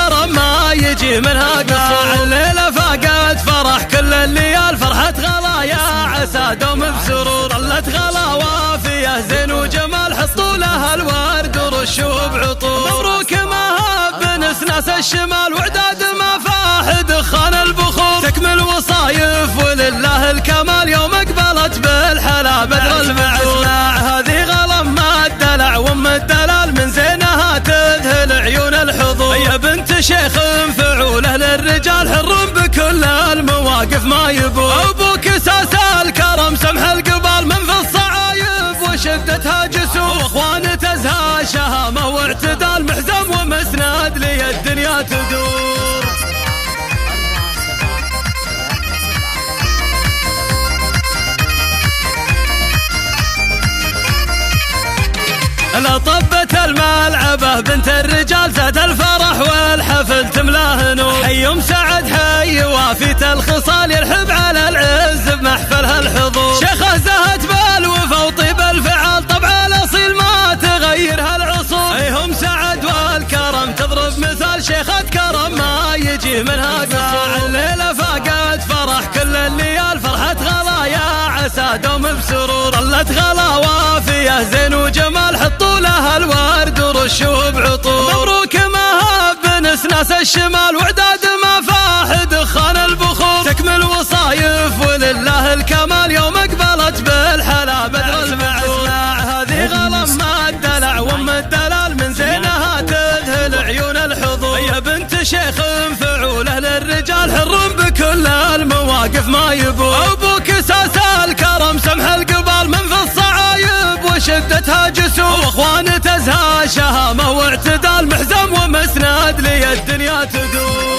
الكرم ما يجي منها قصور. الليلة فاقت فرح كل الليال فرحة غلا يا عسى دوم بسرور. ظلت غلا وافية زين وجمال حطوا لها الورد ورشوا بعطور. مبروك مهاب بنس ناس الشمال وعداد ما فاح دخان البخور. تكمل وصايف ولله الكمال يوم اقبلت بالحلا بدر المعسول. هذه غلم ما الدلع وام الدلال من زينها تذهل عيون الحضور. يا بنت شيخ فعوله للرجال حر بكل المواقف ما يبور. ابوك اساس الكرم سمح القبال من في الصعايب وشدتها جسور. واخوان تزهى شهامه واعتدال محزم ومسند لي الدنيا تدور. لا طبت الملعبة بنت الرجال زاد الفرح والحفل تملاه نور. حي ام سعد حي وافيت الخصال يرحب على العز بمحفلها الحضور. شيخه زهت بالوفا وطيب الفعال طبع الاصيل ما تغيرها العصور. اي هم سعد والكرم تضرب مثال شيخة كرم ما يجي منها قصور. الليلة فاقت فرح كل الليال فرحة غلا يا عسى دوم بسرور. ظلت غلا وافية زين وجمال حطوا لها الورد ورشوا بعطور. مبروك مهاب بنس ناس الشمال وعداد ما فاح دخان البخور. تكمل وصايف ولله الكمال يوم اقبلت بالحلا بدر المعسول. هذه غلم ما الدلع وام الدلال من زينها تذهل عيون الحضور. يا بنت شيخ فعوله للرجال حر بكل المواقف ما يبور. ابوك اساس الكرم سمح القبال من في الصعايب وشدتها جسور. واخوان تزهى شهامه واعتدال محزم ومسند لي الدنيا تدور.